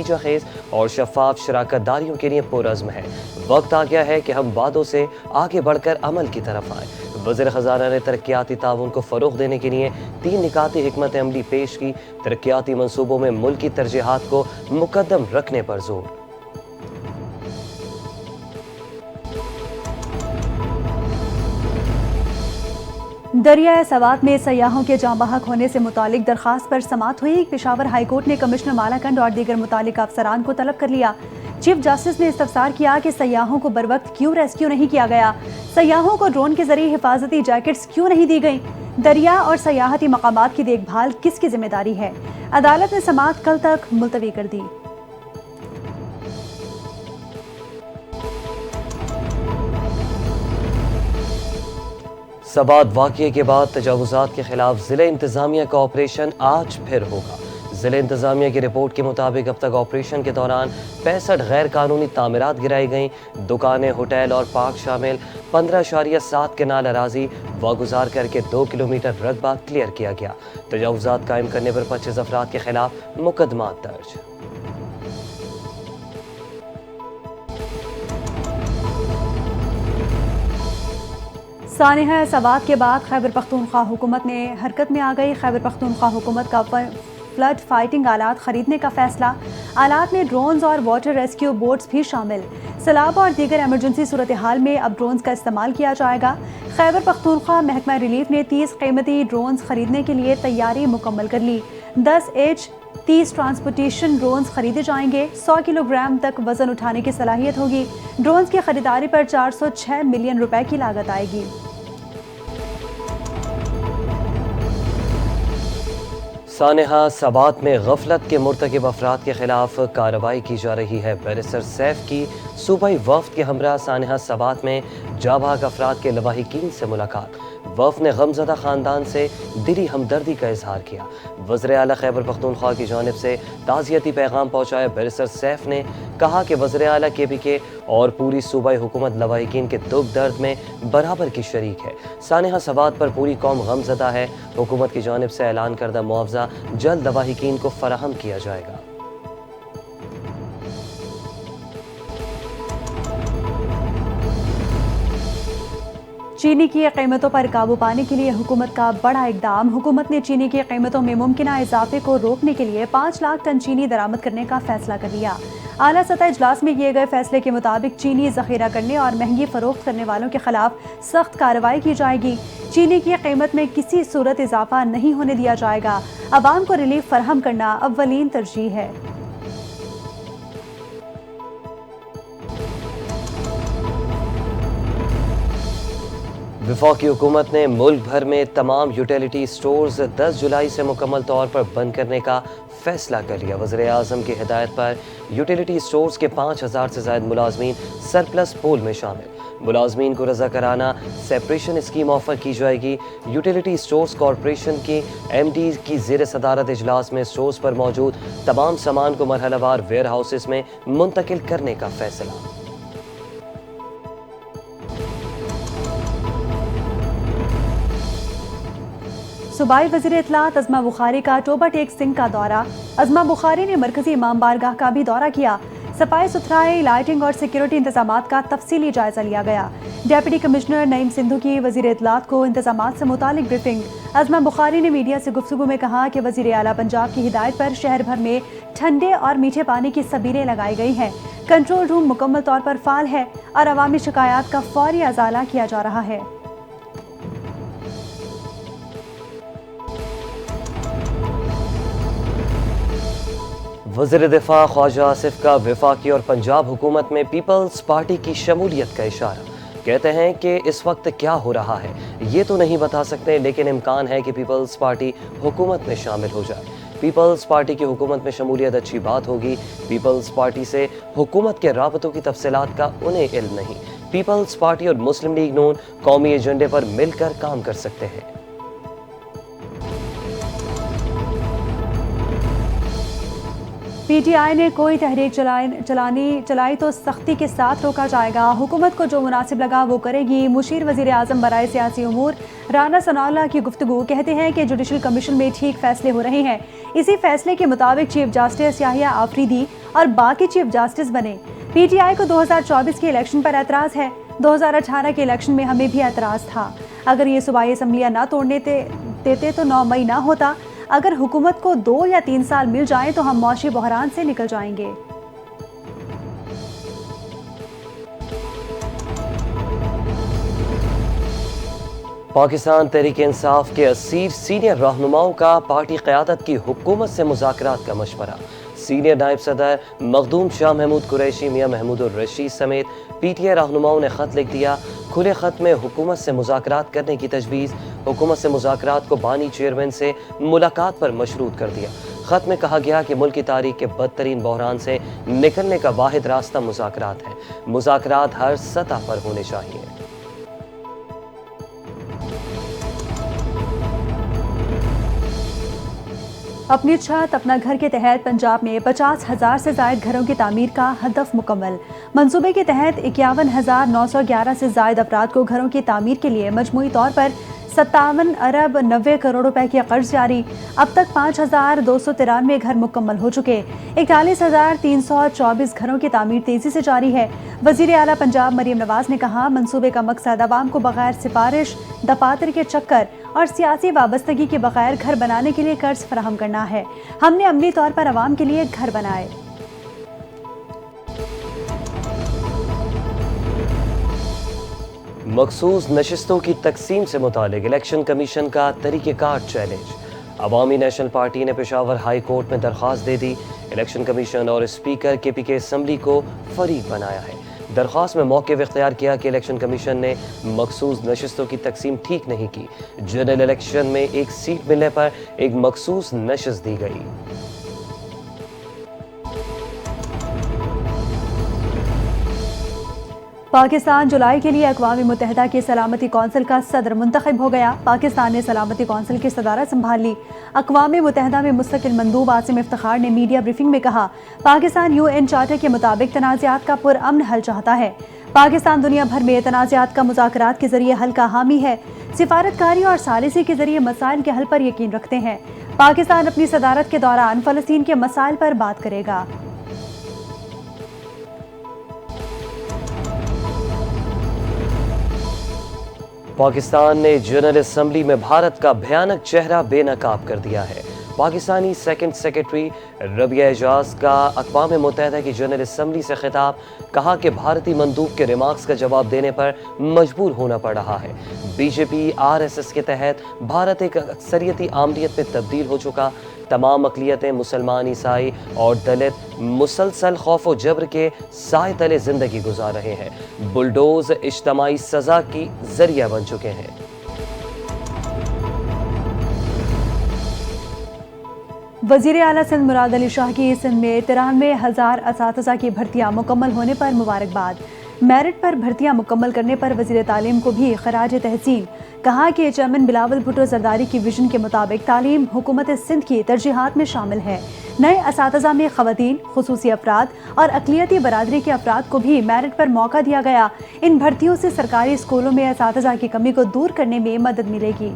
نتیجہ خیز اور شفاف شراکت داریوں کے لیے پرعزم ہے۔ وقت آ گیا ہے کہ ہم وعدوں سے آگے بڑھ کر عمل کی طرف آئیں۔ وزیر خزانہ نے ترقیاتی تعاون کو فروغ دینے کے لیے 3 نکاتی حکمت عملی پیش کی۔ ترقیاتی منصوبوں میں ملکی ترجیحات کو مقدم رکھنے پر زور۔ دریائے سوات میں سیاحوں کے جاں بحق ہونے سے متعلق درخواست پر سماعت ہوئی۔ پشاور ہائی کورٹ نے کمشنر مالاکنڈ اور دیگر متعلقہ افسران کو طلب کر لیا۔ چیف جسٹس نے استفسار کیا کہ سیاحوں کو بروقت کیوں ریسکیو نہیں کیا گیا، سیاحوں کو ڈرون کے ذریعے حفاظتی جیکٹس کیوں نہیں دی گئیں، دریا اور سیاحتی مقامات کی دیکھ بھال کس کی ذمہ داری ہے۔ عدالت نے سماعت کل تک ملتوی کر دی۔ سوات واقعے کے بعد تجاوزات کے خلاف ضلع انتظامیہ کا آپریشن آج پھر ہوگا۔ ضلع انتظامیہ کی رپورٹ کے مطابق اب تک آپریشن کے دوران 65 غیر قانونی تعمیرات گرائی گئیں۔ دکانیں، ہوٹل اور پارک شامل 15.7 کنال اراضی واگزار کر کے 2 کلومیٹر رقبہ کلیئر کیا گیا۔ تجاوزات قائم کرنے پر 25 افراد کے خلاف مقدمات درج۔ سانحہ سوات کے بعد خیبر پختونخوا حکومت نے حرکت میں آ گئی۔ خیبر پختونخوا حکومت کا فلڈ فائٹنگ آلات خریدنے کا فیصلہ۔ آلات میں ڈرونز اور واٹر ریسکیو بوٹس بھی شامل۔ سیلاب اور دیگر ایمرجنسی صورتحال میں اب ڈرونز کا استعمال کیا جائے گا۔ خیبر پختونخوا محکمہ ریلیف نے 30 قیمتی ڈرونز خریدنے کے لیے تیاری مکمل کر لی۔ 10 H-30 ٹرانسپورٹیشن ڈرونز خریدے جائیں گے۔ 100 کلو گرام تک وزن اٹھانے کی صلاحیت ہوگی۔ ڈرونز کی خریداری پر 406 ملین روپے کی لاگت آئے گی۔ سانحہ سوات میں غفلت کے مرتکب افراد کے خلاف کارروائی کی جا رہی ہے۔ بیرسٹر سیف کی صوبائی وفد کے ہمراہ سانحہ سوات میں جاں بحق افراد کے لواحقین سے ملاقات۔ وفد نے غمزدہ خاندان سے دلی ہمدردی کا اظہار کیا۔ وزیر اعلیٰ خیبر پختونخوا کی جانب سے تعزیتی پیغام پہنچایا۔ بیرسٹر سیف نے کہا کہ وزیر اعلیٰ KPK اور پوری صوبائی حکومت لواحقین کے دکھ درد میں برابر کی شریک ہے۔ سانحہ سوات پر پوری قوم غمزدہ ہے۔ حکومت کی جانب سے اعلان کردہ معاوضہ جلد لواحقین کو فراہم کیا جائے گا۔ چینی کی قیمتوں پر قابو پانے کے لیے حکومت کا بڑا اقدام۔ حکومت نے چینی کی قیمتوں میں ممکنہ اضافے کو روکنے کے لیے 5 لاکھ ٹن چینی درآمد کرنے کا فیصلہ کر لیا۔ اعلیٰ سطح اجلاس میں کیے گئے فیصلے کے مطابق چینی ذخیرہ کرنے اور مہنگی فروخت کرنے والوں کے خلاف سخت کارروائی کی جائے گی۔ چینی کی قیمت میں کسی صورت اضافہ نہیں ہونے دیا جائے گا۔ عوام کو ریلیف فراہم کرنا اولین ترجیح ہے۔ وفاقی حکومت نے ملک بھر میں تمام یوٹیلیٹی سٹورز 10 جولائی سے مکمل طور پر بند کرنے کا فیصلہ کر لیا۔ وزیر اعظم کی ہدایت پر یوٹیلیٹی سٹورز کے 5000 سے زائد ملازمین سرپلس پول میں شامل۔ ملازمین کو رضاکارانہ سیپریشن اسکیم آفر کی جائے گی۔ یوٹیلیٹی سٹورز کارپوریشن کی MD کی زیر صدارت اجلاس میں سٹورز پر موجود تمام سامان کو مرحلہ وار ویئر ہاؤسز میں منتقل کرنے کا فیصلہ۔ صوبائی وزیر اطلاعات عظمہ بخاری کا ٹوبہ ٹیک سنگھ کا دورہ۔ عظمہ بخاری نے مرکزی امام بارگاہ کا بھی دورہ کیا۔ صفائی ستھرائی، لائٹنگ اور سیکیورٹی انتظامات کا تفصیلی جائزہ لیا گیا۔ ڈپٹی کمشنر نعیم سندھو کی وزیر اطلاعات کو انتظامات سے متعلق بریفنگ۔ عظمہ بخاری نے میڈیا سے گفتگو میں کہا کہ وزیر اعلیٰ پنجاب کی ہدایت پر شہر بھر میں ٹھنڈے اور میٹھے پانی کی سبیلیں لگائی گئی ہیں۔ کنٹرول روم مکمل طور پر فعال ہے اور عوامی شکایات کا فوری ازالہ کیا جا رہا ہے۔ وزیر دفاع خواجہ آصف کا وفاقی اور پنجاب حکومت میں پیپلز پارٹی کی شمولیت کا اشارہ۔ کہتے ہیں کہ اس وقت کیا ہو رہا ہے یہ تو نہیں بتا سکتے، لیکن امکان ہے کہ پیپلز پارٹی حکومت میں شامل ہو جائے۔ پیپلز پارٹی کی حکومت میں شمولیت اچھی بات ہوگی۔ پیپلز پارٹی سے حکومت کے رابطوں کی تفصیلات کا انہیں علم نہیں۔ پیپلز پارٹی اور مسلم لیگ نون قومی ایجنڈے پر مل کر کام کر سکتے ہیں۔ پی ٹی آئی نے کوئی تحریک چلائی تو سختی کے ساتھ روکا جائے گا، حکومت کو جو مناسب لگا وہ کرے گی۔ مشیر وزیر اعظم برائے سیاسی امور رانا ثناء اللہ کی گفتگو، کہتے ہیں کہ جوڈیشل کمیشن میں ٹھیک فیصلے ہو رہے ہیں، اسی فیصلے کے مطابق چیف جسٹس یحییٰ آفریدی اور باقی چیف جسٹس بنے۔ پی ٹی آئی کو 2024 کے الیکشن پر اعتراض ہے، 2018 کے الیکشن میں ہمیں بھی اعتراض تھا، اگر یہ صوبائی اسمبلیاں نہ توڑنے دیتے تو 9 مئی نہ ہوتا، اگر حکومت کو 2 یا 3 سال مل جائیں تو ہم معاشی بحران سے نکل جائیں گے۔ پاکستان تحریک انصاف کے 80 سینئر رہنماؤں کا پارٹی قیادت کی حکومت سے مذاکرات کا مشورہ۔ سینئر نائب صدر مخدوم شاہ محمود قریشی، میاں محمود الرشید سمیت پی ٹی آئی رہنماؤں نے خط لکھ دیا، کھلے خط میں حکومت سے مذاکرات کرنے کی تجویز، حکومت سے مذاکرات کو بانی چیئرمین سے ملاقات پر مشروط کر دیا۔ خط میں کہا گیا کہ ملک کی تاریخ کے بدترین بحران سے نکلنے کا واحد راستہ مذاکرات ہے، مذاکرات ہر سطح پر ہونے چاہیے۔ اپنی چھت اپنا گھر کے تحت پنجاب میں 50,000 سے زائد گھروں کی تعمیر کا ہدف مکمل۔ منصوبے کے تحت 51,911 سے زائد افراد کو گھروں کی تعمیر کے لیے مجموعی طور پر 57 ارب 90 کروڑ روپے کی قرض جاری۔ اب تک 5,293 گھر مکمل ہو چکے، 41,324 گھروں کی تعمیر تیزی سے جاری ہے۔ وزیر اعلیٰ پنجاب مریم نواز نے کہا، منصوبے کا مقصد عوام کو بغیر سفارش، دفاتر کے چکر اور سیاسی وابستگی کے بغیر گھر بنانے کے لیے قرض فراہم کرنا ہے۔ ہم نے عملی طور پر عوام کے لیے گھر بنائے۔ مخصوص نشستوں کی تقسیم سے متعلق الیکشن کمیشن کا طریقہ کار چیلنج۔ عوامی نیشنل پارٹی نے پشاور ہائی کورٹ میں درخواست دے دی، الیکشن کمیشن اور اسپیکر کے پی کے اسمبلی کو فریق بنایا ہے۔ درخواست میں موقف اختیار کیا کہ الیکشن کمیشن نے مخصوص نشستوں کی تقسیم ٹھیک نہیں کی، جنرل الیکشن میں ایک سیٹ ملنے پر ایک مخصوص نشست دی گئی۔ پاکستان جولائی کے لیے اقوام متحدہ کی سلامتی کونسل کا صدر منتخب ہو گیا۔ پاکستان نے سلامتی کونسل کی صدارت سنبھال لی۔ اقوام متحدہ میں مستقل مندوب عاصم افتخار نے میڈیا بریفنگ میں کہا، پاکستان UN چارٹر کے مطابق تنازعات کا پرامن حل چاہتا ہے۔ پاکستان دنیا بھر میں تنازعات کا مذاکرات کے ذریعے حل کا حامی ہے، سفارتکاری اور ثالثی کے ذریعے مسائل کے حل پر یقین رکھتے ہیں۔ پاکستان اپنی صدارت کے دوران فلسطین کے مسائل پر بات کرے گا۔ پاکستان نے جنرل اسمبلی میں بھارت کا بھیانک چہرہ بے نقاب کر دیا ہے۔ پاکستانی سیکنڈ سیکرٹری ربیہ اعجاز کا اقوام متحدہ کی جنرل اسمبلی سے خطاب، کہا کہ بھارتی مندوب کے ریمارکس کا جواب دینے پر مجبور ہونا پڑ رہا ہے۔ بی جے پی RSS کے تحت بھارت ایک اکثریتی آمریت میں تبدیل ہو چکا، تمام اقلیتیں مسلمان، عیسائی اور دلت مسلسل خوف و جبر کے سائے تلے زندگی گزار رہے ہیں، بلڈوز اجتماعی سزا کی ذریعہ بن چکے ہیں۔ وزیر اعلیٰ سندھ مراد علی شاہ کی سندھ میں 93,000 اساتذہ کی بھرتیاں مکمل ہونے پر مبارکباد۔ میرٹ پر بھرتیاں مکمل کرنے پر وزیر تعلیم کو بھی خراج تحسین، کہا کہ چیئرمین بلاول بھٹو زرداری کی ویژن کے مطابق تعلیم حکومت سندھ کی ترجیحات میں شامل ہے۔ نئے اساتذہ میں خواتین، خصوصی افراد اور اقلیتی برادری کے افراد کو بھی میرٹ پر موقع دیا گیا۔ ان بھرتیوں سے سرکاری اسکولوں میں اساتذہ کی کمی کو دور کرنے میں مدد ملے گی۔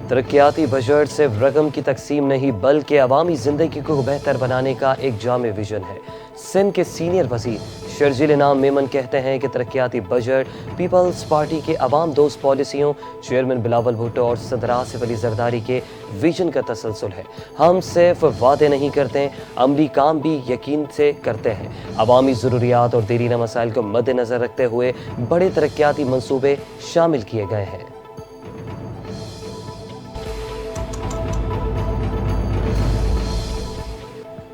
ترقیاتی بجٹ صرف رقم کی تقسیم نہیں بلکہ عوامی زندگی کو بہتر بنانے کا ایک جامع ویژن ہے۔ سندھ کے سینئر وزیر شرجیل انعام میمن کہتے ہیں کہ ترقیاتی بجٹ پیپلز پارٹی کے عوام دوست پالیسیوں، چیئرمین بلاول بھٹو اور صدر آصف علی زرداری کے ویژن کا تسلسل ہے۔ ہم صرف وعدے نہیں کرتے، عملی کام بھی یقین سے کرتے ہیں۔ عوامی ضروریات اور دیرینہ مسائل کو مد نظر رکھتے ہوئے بڑے ترقیاتی منصوبے شامل کیے گئے ہیں۔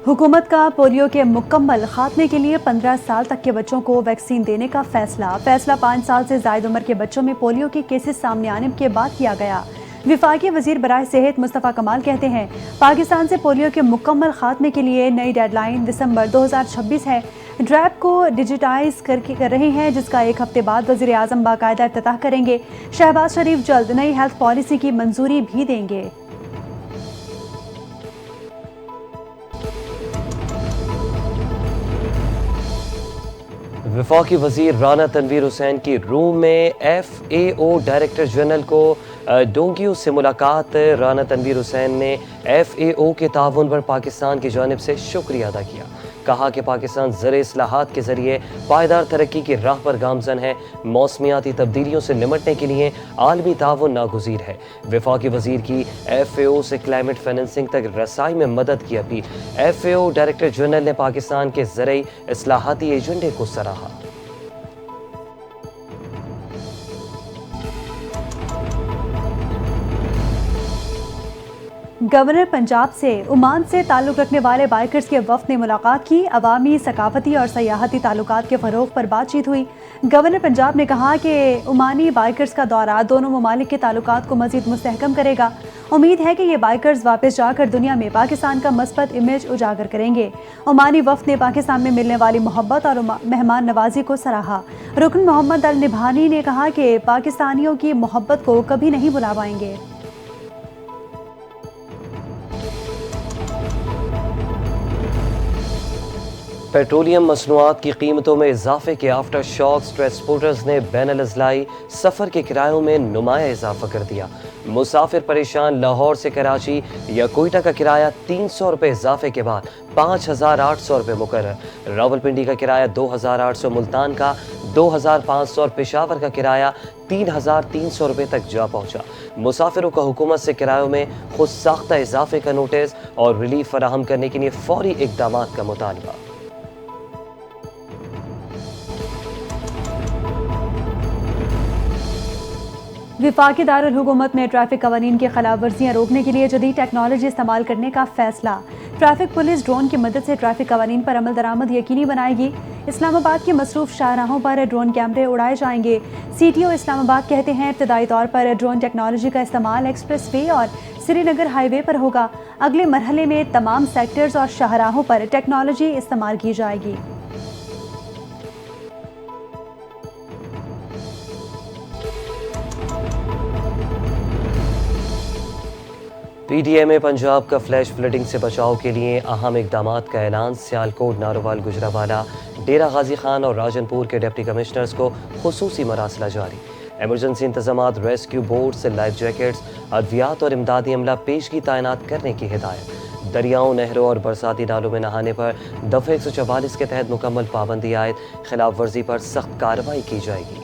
حکومت کا پولیو کے مکمل خاتمے کے لیے 15 سال تک کے بچوں کو ویکسین دینے کا فیصلہ 5 سال سے زائد عمر کے بچوں میں پولیو کے کیسز سامنے آنے کے بعد کیا گیا۔ وفاقی وزیر برائے صحت مصطفیٰ کمال کہتے ہیں، پاکستان سے پولیو کے مکمل خاتمے کے لیے نئی ڈیڈ لائن دسمبر 2026 ہے۔ ڈریپ کو ڈیجیٹائز کر رہے ہیں، جس کا ایک ہفتے بعد وزیر اعظم باقاعدہ افتتاح کریں گے۔ شہباز شریف جلد نئی ہیلتھ پالیسی کی منظوری بھی دیں گے۔ وفاقی وزیر رانا تنویر حسین کی روم میں FAO ڈائریکٹر جنرل کو ڈونگیو سے ملاقات۔ رانا تنویر حسین نے FAO کے تعاون پر پاکستان کی جانب سے شکریہ ادا کیا۔ کہا کہ پاکستان زرعی اصلاحات کے ذریعے پائیدار ترقی کی راہ پر گامزن ہے۔ موسمیاتی تبدیلیوں سے نمٹنے کے لیے عالمی تعاون ناگزیر ہے۔ وفاقی وزیر کی FAO سے کلائمیٹ فائننسنگ تک رسائی میں مدد کی اپیل۔ FAO ڈائریکٹر جنرل نے پاکستان کے زرعی اصلاحاتی ایجنڈے کو سراہا۔ گورنر پنجاب سے عمان سے تعلق رکھنے والے بائکرز کے وفد نے ملاقات کی۔ عوامی، ثقافتی اور سیاحتی تعلقات کے فروغ پر بات چیت ہوئی۔ گورنر پنجاب نے کہا کہ عمانی بائکرز کا دورہ دونوں ممالک کے تعلقات کو مزید مستحکم کرے گا۔ امید ہے کہ یہ بائکرز واپس جا کر دنیا میں پاکستان کا مثبت امیج اجاگر کریں گے۔ عمانی وفد نے پاکستان میں ملنے والی محبت اور مہمان نوازی کو سراہا۔ رکن محمد النبھانی نے کہا کہ پاکستانیوں کی محبت کو کبھی نہیں بھلا پائیں گے۔ پیٹرولیم مصنوعات کی قیمتوں میں اضافے کے آفٹر شاکس ٹرانسپورٹرز نے بین الاضلاعی سفر کے کرایوں میں نمایاں اضافہ کر دیا۔ مسافر پریشان۔ لاہور سے کراچی یا کوئٹہ کا کرایہ 300 روپے اضافے کے بعد 5800 روپے مقرر۔ راولپنڈی کا کرایہ 2800، ملتان کا 2500 اور پشاور کا کرایہ 3300 روپے تک جا پہنچا۔ مسافروں کا حکومت سے کرایوں میں خود ساختہ اضافے کا نوٹس اور ریلیف فراہم کرنے کے لیے فوری اقدامات کا مطالبہ۔ وفاقی دارالحکومت میں ٹریفک قوانین کی خلاف ورزیاں روکنے کے لیے جدید ٹیکنالوجی استعمال کرنے کا فیصلہ۔ ٹریفک پولیس ڈرون کی مدد سے ٹریفک قوانین پر عمل درآمد یقینی بنائے گی۔ اسلام آباد کی مصروف شاہراہوں پر ڈرون کیمرے اڑائے جائیں گے۔ CTO اسلام آباد کہتے ہیں ابتدائی طور پر ڈرون ٹیکنالوجی کا استعمال ایکسپریس وے اور سری نگر ہائی وے پر ہوگا۔ اگلے مرحلے میں تمام سیکٹرز اور شاہراہوں پر ٹیکنالوجی استعمال کی جائے گی۔ PDA میں پنجاب کا فلیش فلڈنگ سے بچاؤ کے لیے اہم اقدامات کا اعلان۔ سیالکوٹ، ناروال، گجرانوالہ، ڈیرہ غازی خان اور راجن پور کے ڈپٹی کمشنرز کو خصوصی مراسلہ جاری۔ ایمرجنسی انتظامات، ریسکیو بوٹ سے لائف جیکٹس، ادویات اور امدادی عملہ پیشگی تعینات کرنے کی ہدایت۔ دریاؤں، نہروں اور برساتی نالوں میں نہانے پر دفعہ 144 کے تحت مکمل پابندی عائد۔ خلاف ورزی پر سخت کارروائی کی جائے گی۔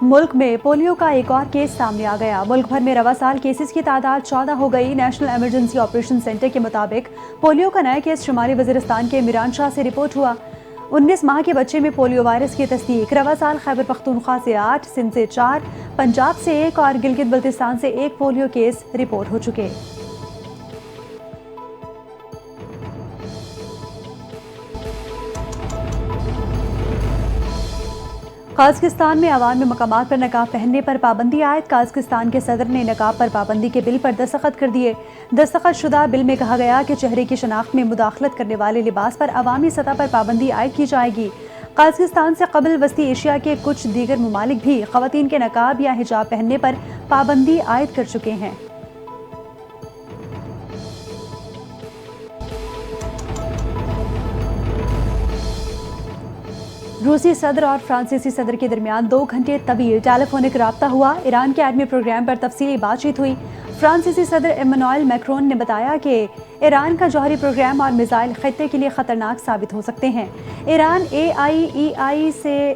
ملک میں پولیو کا ایک اور کیس سامنے آ گیا۔ ملک بھر میں رواں سال کیسز کی تعداد 14 ہو گئی۔ نیشنل ایمرجنسی آپریشن سینٹر کے مطابق پولیو کا نیا کیس شمالی وزیرستان کے میران شاہ سے رپورٹ ہوا۔ 19 ماہ کے بچے میں پولیو وائرس کی تصدیق۔ رواں سال خیبر پختونخوا سے 8، سندھ سے 4، پنجاب سے 1 اور گلگت بلتستان سے 1 پولیو کیس رپورٹ ہو چکے۔ قازقستان میں عوام میں مقامات پر نقاب پہننے پر پابندی عائد۔ قازقستان کے صدر نے نقاب پر پابندی کے بل پر دستخط کر دیے۔ دستخط شدہ بل میں کہا گیا کہ چہرے کی شناخت میں مداخلت کرنے والے لباس پر عوامی سطح پر پابندی عائد کی جائے گی۔ قازقستان سے قبل وسطی ایشیا کے کچھ دیگر ممالک بھی خواتین کے نقاب یا حجاب پہننے پر پابندی عائد کر چکے ہیں۔ روسی صدر اور فرانسیسی صدر کے درمیان 2 گھنٹے طویل ٹیلی فونک رابطہ ہوا۔ ایران کے ایٹمی پروگرام پر تفصیلی بات چیت ہوئی۔ فرانسیسی صدر ایمانوئل میکرون نے بتایا کہ ایران کا جوہری پروگرام اور میزائل خطے کے لیے خطرناک ثابت ہو سکتے ہیں۔ ایران AIEI سے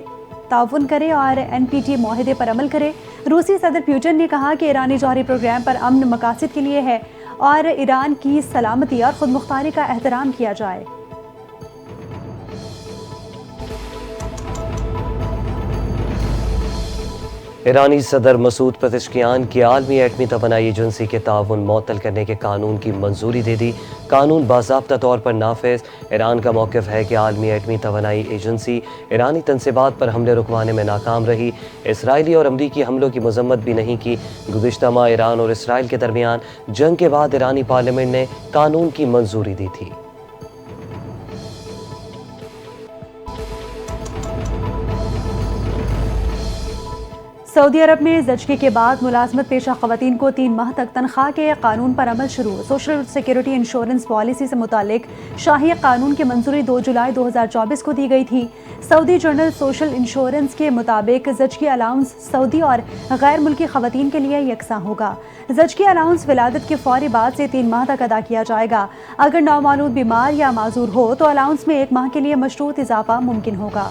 تعاون کرے اور NPT معاہدے پر عمل کرے۔ روسی صدر پیوٹن نے کہا کہ ایرانی جوہری پروگرام پر امن مقاصد کے لیے ہے اور ایران کی سلامتی اور خود مختاری کا احترام کیا جائے۔ ایرانی صدر مسعود پزشکیان کی عالمی ایٹمی توانائی ایجنسی کے تعاون معطل کرنے کے قانون کی منظوری دے دی۔ قانون باضابطہ طور پر نافذ۔ ایران کا موقف ہے کہ عالمی ایٹمی توانائی ایجنسی ایرانی تنصیبات پر حملے رکوانے میں ناکام رہی، اسرائیلی اور امریکی حملوں کی مذمت بھی نہیں کی۔ گزشتہ ماہ ایران اور اسرائیل کے درمیان جنگ کے بعد ایرانی پارلیمنٹ نے قانون کی منظوری دی تھی۔ سعودی عرب میں زچگی کے بعد ملازمت پیشہ خواتین کو 3 ماہ تک تنخواہ کے قانون پر عمل شروع۔ سوشل سیکورٹی انشورنس پالیسی سے متعلق شاہی قانون کی منظوری 2 جولائی 2024 کو دی گئی تھی۔ سعودی جرنل سوشل انشورنس کے مطابق زچگی الاؤنس سعودی اور غیر ملکی خواتین کے لیے یکساں ہوگا۔ زچگی الاؤنس ولادت کے فوری بعد سے 3 ماہ تک ادا کیا جائے گا۔ اگر نومولود بیمار یا معذور ہو تو الاؤنس میں 1 ماہ کے لیے مشروط اضافہ ممکن ہوگا۔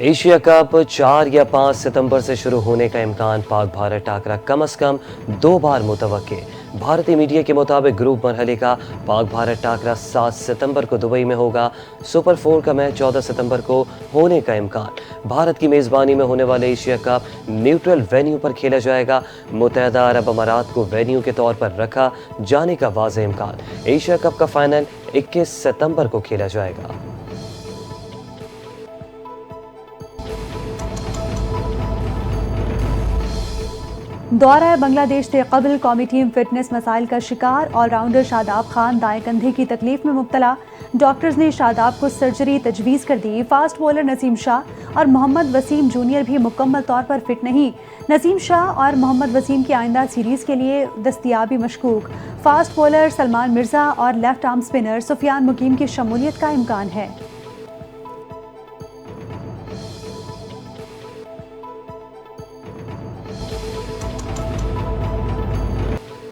ایشیا کپ 4 یا 5 ستمبر سے شروع ہونے کا امکان۔ پاک بھارت ٹاکرا کم از کم 2 بار متوقع۔ بھارتی میڈیا کے مطابق گروپ مرحلے کا پاک بھارت ٹاکرا 7 ستمبر کو دبئی میں ہوگا۔ سپر 4 کا میچ 14 ستمبر کو ہونے کا امکان۔ بھارت کی میزبانی میں ہونے والے ایشیا کپ نیوٹرل وینیو پر کھیلا جائے گا۔ متحدہ عرب امارات کو وینیو کے طور پر رکھا جانے کا واضح امکان۔ ایشیا کپ کا فائنل 21 ستمبر کو کھیلا جائے گا۔ دورہ بنگلہ دیش سے قبل قومی ٹیم فٹنس مسائل کا شکار۔ آل راؤنڈر شاداب خان دائیں کندھے کی تکلیف میں مبتلا، ڈاکٹرز نے شاداب کو سرجری تجویز کر دی۔ فاسٹ بولر نسیم شاہ اور محمد وسیم جونیئر بھی مکمل طور پر فٹ نہیں۔ نسیم شاہ اور محمد وسیم کی آئندہ سیریز کے لیے دستیابی مشکوک۔ فاسٹ بولر سلمان مرزا اور لیفٹ آرم سپنر سفیان مقیم کی شمولیت کا امکان ہے۔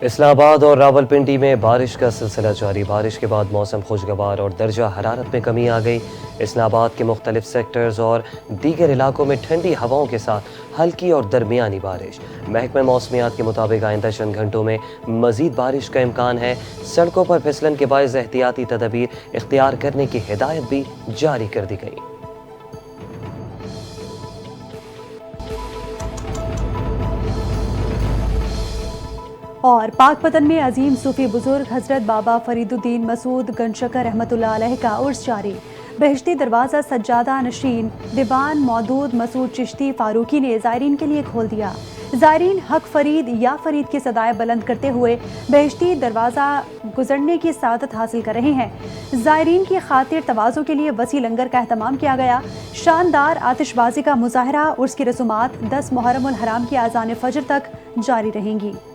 اسلام آباد اور راولپنڈی میں بارش کا سلسلہ جاری۔ بارش کے بعد موسم خوشگوار اور درجہ حرارت میں کمی آ گئی۔ اسلام آباد کے مختلف سیکٹرز اور دیگر علاقوں میں ٹھنڈی ہواؤں کے ساتھ ہلکی اور درمیانی بارش۔ محکمہ موسمیات کے مطابق آئندہ چند گھنٹوں میں مزید بارش کا امکان ہے۔ سڑکوں پر پھسلن کے باعث احتیاطی تدابیر اختیار کرنے کی ہدایت بھی جاری کر دی گئی۔ اور پاک پتن میں عظیم صوفی بزرگ حضرت بابا فرید الدین مسعود گنشکر رحمۃ اللہ علیہ کا عرس جاری۔ بہشتی دروازہ سجادہ نشین دیوان مودود مسعود چشتی فاروقی نے زائرین کے لیے کھول دیا۔ زائرین حق فرید یا فرید کی صدائیں بلند کرتے ہوئے بہشتی دروازہ گزرنے کی سعادت حاصل کر رہے ہیں۔ زائرین کی خاطر تواضع کے لیے وسیع لنگر کا اہتمام کیا گیا۔ شاندار آتش بازی کا مظاہرہ۔ عرس کی رسومات 10 محرم الحرام کی اذان فجر تک جاری رہیں گی۔